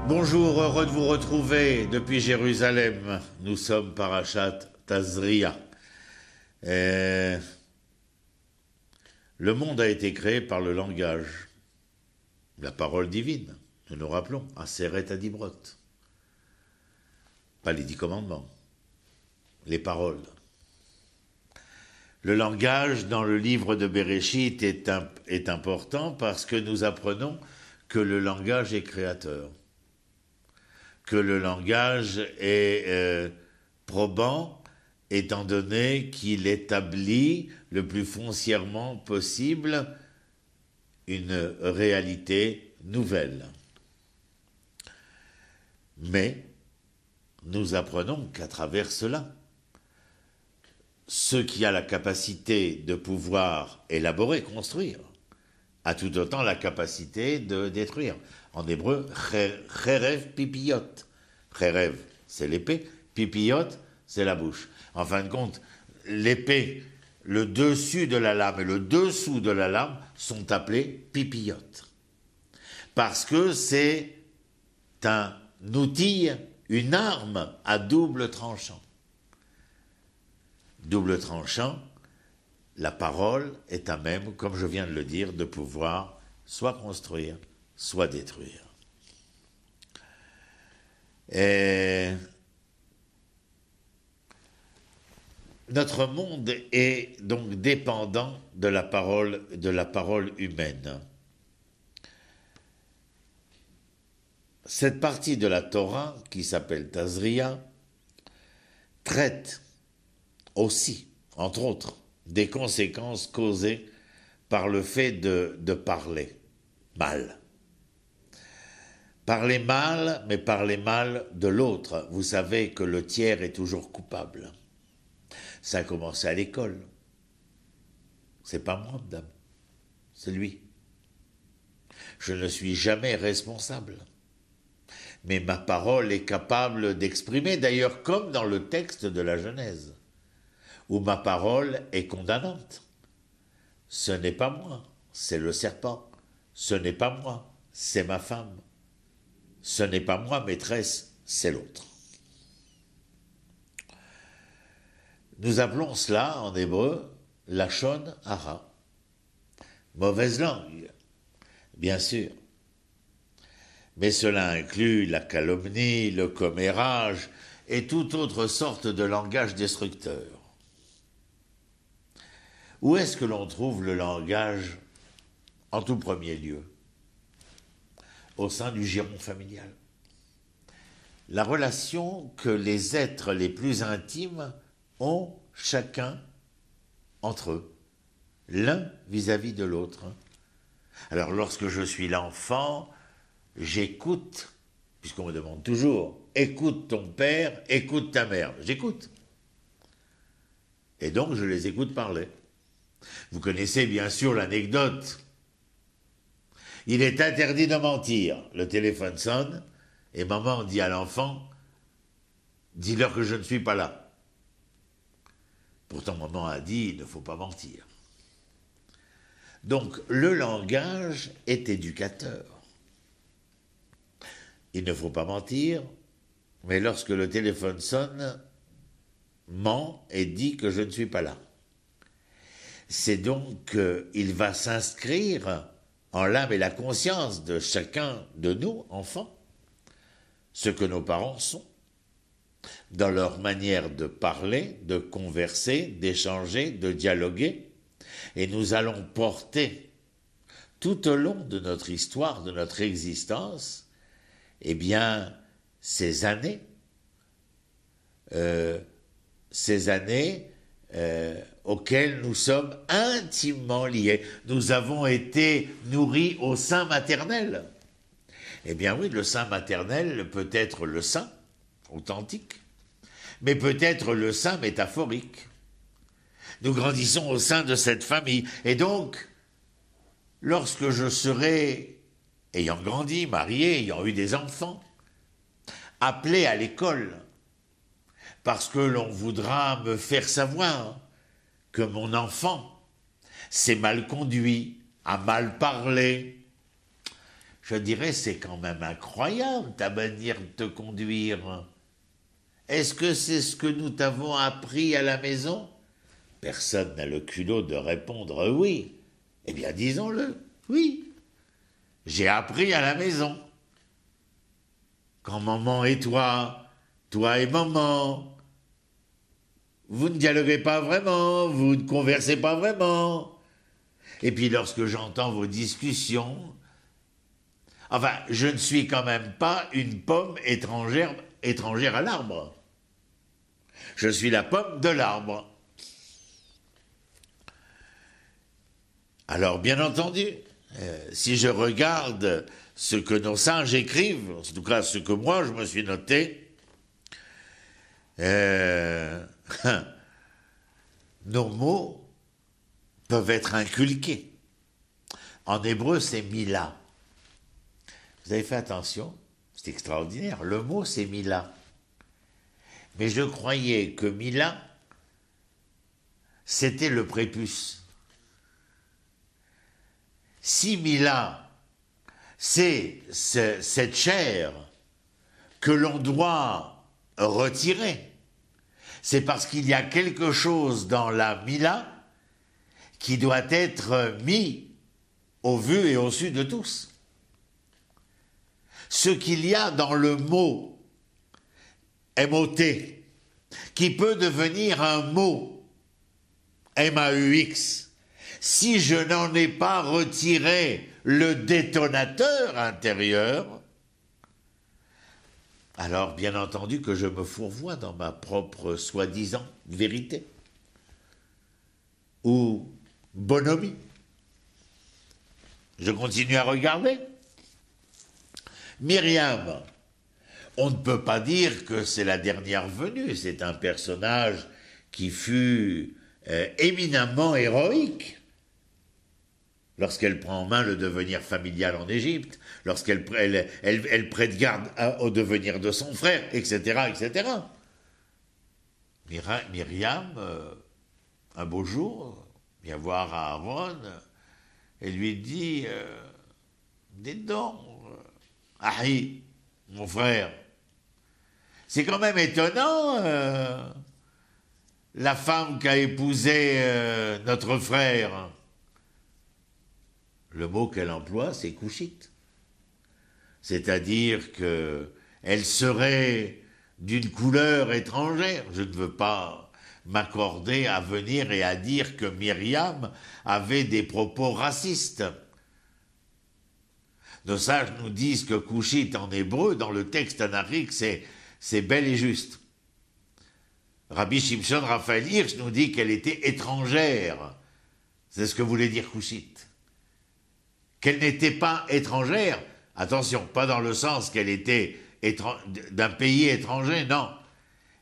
Bonjour, heureux de vous retrouver depuis Jérusalem. Nous sommes Parashat Tazria. Le monde a été créé par le langage, la parole divine. Nous nous rappelons, Aseret Adibrot. Pas les 10 commandements, les paroles. Le langage dans le livre de Bereshit est important parce que nous apprenons que le langage est créateur, que le langage est probant, étant donné qu'il établit le plus foncièrement possible une réalité nouvelle. Mais nous apprenons qu'à travers cela, ceux qui a la capacité de pouvoir élaborer, construire, a tout autant la capacité de détruire. En hébreu, cherev pipiyot. Cherev, c'est l'épée, pipiyot, c'est la bouche. En fin de compte, l'épée, le dessus de la lame et le dessous de la lame sont appelés pipiyot. Parce que c'est un outil, une arme à double tranchant. Double tranchant, la parole est à même, comme je viens de le dire, de pouvoir soit construire, soit détruire. Et notre monde est donc dépendant de la parole humaine. Cette partie de la Torah, qui s'appelle Tazria, traite aussi, entre autres, des conséquences causées par le fait de parler mal. Parler mal, mais parler mal de l'autre. Vous savez que le tiers est toujours coupable. Ça a commencé à l'école. C'est pas moi, madame. C'est lui. Je ne suis jamais responsable. Mais ma parole est capable d'exprimer, d'ailleurs comme dans le texte de la Genèse, où ma parole est condamnante. Ce n'est pas moi, c'est le serpent. Ce n'est pas moi, c'est ma femme. Ce n'est pas moi, maîtresse, c'est l'autre. Nous appelons cela, en hébreu, lachon hara. Mauvaise langue, bien sûr. Mais cela inclut la calomnie, le commérage et toute autre sorte de langage destructeur. Où est-ce que l'on trouve le langage en tout premier lieu? Au sein du giron familial. La relation que les êtres les plus intimes ont chacun entre eux, l'un vis-à-vis de l'autre. Alors lorsque je suis l'enfant, j'écoute, puisqu'on me demande toujours, écoute ton père, écoute ta mère, j'écoute. Et donc je les écoute parler. Vous connaissez bien sûr l'anecdote. Il est interdit de mentir. Le téléphone sonne et maman dit à l'enfant, dis-leur que je ne suis pas là. Pourtant maman a dit, il ne faut pas mentir. Donc le langage est éducateur. Il ne faut pas mentir, mais lorsque le téléphone sonne, ment et dit que je ne suis pas là. C'est donc qu'il va s'inscrire en l'âme et la conscience de chacun de nous, enfants, ce que nos parents sont, dans leur manière de parler, de converser, d'échanger, de dialoguer, et nous allons porter tout au long de notre histoire, de notre existence, eh bien, ces années auxquelles nous sommes intimement liés. Nous avons été nourris au sein maternel. Eh bien oui, le sein maternel peut être le sein authentique, mais peut être le sein métaphorique. Nous grandissons au sein de cette famille. Et donc, lorsque je serai, ayant grandi, marié, ayant eu des enfants, appelé à l'école, parce que l'on voudra me faire savoir que mon enfant s'est mal conduit, a mal parlé, je dirais, c'est quand même incroyable ta manière de te conduire. Est-ce que c'est ce que nous t'avons appris à la maison? Personne n'a le culot de répondre oui. Eh bien, disons-le, oui. J'ai appris à la maison. Quand maman et toi et maman, vous ne dialoguez pas vraiment, vous ne conversez pas vraiment. Et puis lorsque j'entends vos discussions, enfin, je ne suis quand même pas une pomme étrangère à l'arbre. Je suis la pomme de l'arbre. Alors, bien entendu, si je regarde ce que nos sages écrivent, en tout cas ce que moi je me suis noté, nos mots peuvent être inculqués. En hébreu, c'est mila. Vous avez fait attention, c'est extraordinaire. Le mot, c'est mila. Mais je croyais que mila, c'était le prépuce. Si mila, c'est cette chair que l'on doit retirer, c'est parce qu'il y a quelque chose dans la mila qui doit être mis au vu et au su de tous. Ce qu'il y a dans le mot M-O-T, qui peut devenir un mot M-A-U-X, si je n'en ai pas retiré le détonateur intérieur, alors bien entendu que je me fourvoie dans ma propre soi-disant vérité ou bonhomie. Je continue à regarder. Myriam, on ne peut pas dire que c'est la dernière venue, c'est un personnage qui fut éminemment héroïque lorsqu'elle prend en main le devenir familial en Égypte, lorsqu'elle elle prête garde au devenir de son frère, etc., etc. Myriam, un beau jour, vient voir Aaron et lui dit dites donc, Ahi, mon frère, c'est quand même étonnant, la femme qu'a épousé notre frère. Le mot qu'elle emploie, c'est couchite. C'est-à-dire qu'elle serait d'une couleur étrangère. Je ne veux pas m'accorder à venir et à dire que Myriam avait des propos racistes. Nos sages nous disent que couchite en hébreu, dans le texte anarique, c'est bel et juste. Rabbi Shimshon Raphaël Hirsch nous dit qu'elle était étrangère. C'est ce que voulait dire couchite. Qu'elle n'était pas étrangère, attention, pas dans le sens qu'elle était d'un pays étranger, non.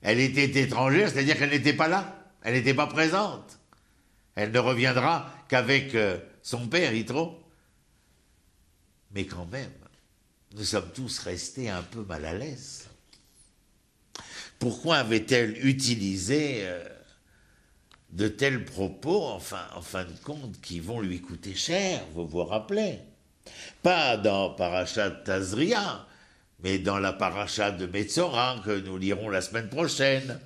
Elle était étrangère, c'est-à-dire qu'elle n'était pas là, elle n'était pas présente. Elle ne reviendra qu'avec son père, Yitro. Mais quand même, nous sommes tous restés un peu mal à l'aise. Pourquoi avait-elle utilisé de tels propos, enfin, en fin de compte, qui vont lui coûter cher, vous vous rappelez? Pas dans Parashat Tazria, mais dans la Parashat de Metzora, que nous lirons la semaine prochaine.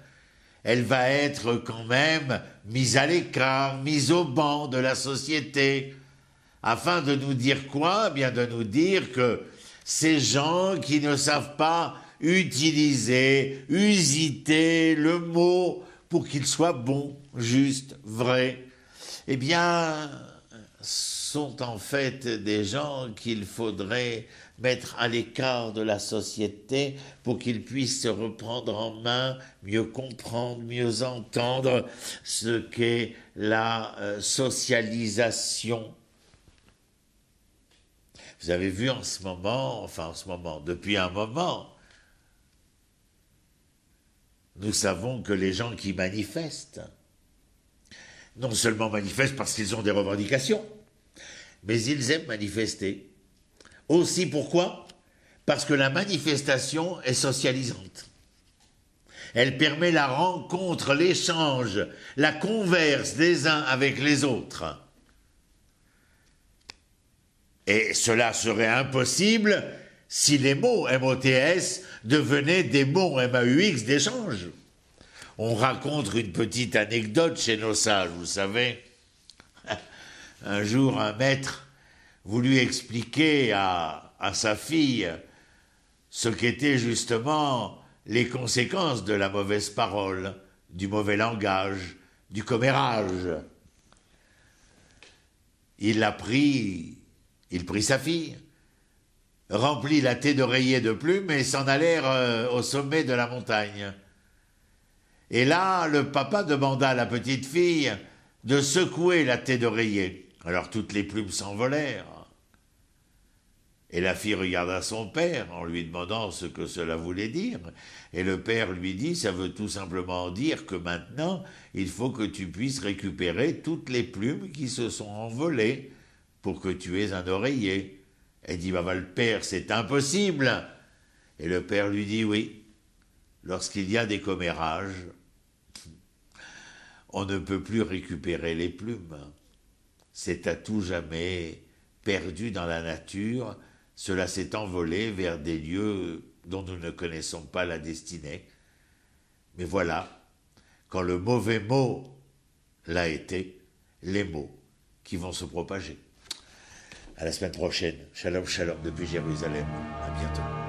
Elle va être quand même mise à l'écart, mise au banc de la société, afin de nous dire quoi? Eh bien, de nous dire que ces gens qui ne savent pas utiliser, usiter le mot pour qu'il soit bon, juste, vrai, eh bien, sont en fait des gens qu'il faudrait mettre à l'écart de la société pour qu'ils puissent se reprendre en main, mieux comprendre, mieux entendre ce qu'est la socialisation. Vous avez vu depuis un moment, nous savons que les gens qui manifestent, non seulement manifestent parce qu'ils ont des revendications, mais ils aiment manifester. Aussi pourquoi? Parce que la manifestation est socialisante. Elle permet la rencontre, l'échange, la converse des uns avec les autres. Et cela serait impossible si les mots MOTS devenaient des mots MAUX d'échange. On raconte une petite anecdote chez nos sages, vous savez. Un jour, un maître voulut expliquer à sa fille ce qu'étaient justement les conséquences de la mauvaise parole, du mauvais langage, du commérage. Il prit sa fille, remplit la tête d'oreiller de plumes et s'en allèrent au sommet de la montagne. Et là, le papa demanda à la petite fille de secouer la tête d'oreiller. Alors toutes les plumes s'envolèrent. Et la fille regarda son père en lui demandant ce que cela voulait dire. Et le père lui dit, ça veut tout simplement dire que maintenant, il faut que tu puisses récupérer toutes les plumes qui se sont envolées pour que tu aies un oreiller. Elle dit, bah, le père, c'est impossible. Et le père lui dit, oui, lorsqu'il y a des commérages, on ne peut plus récupérer les plumes. C'est à tout jamais perdu dans la nature. Cela s'est envolé vers des lieux dont nous ne connaissons pas la destinée. Mais voilà, quand le mauvais mot l'a été, les mots qui vont se propager. À la semaine prochaine. Shalom, shalom depuis Jérusalem. À bientôt.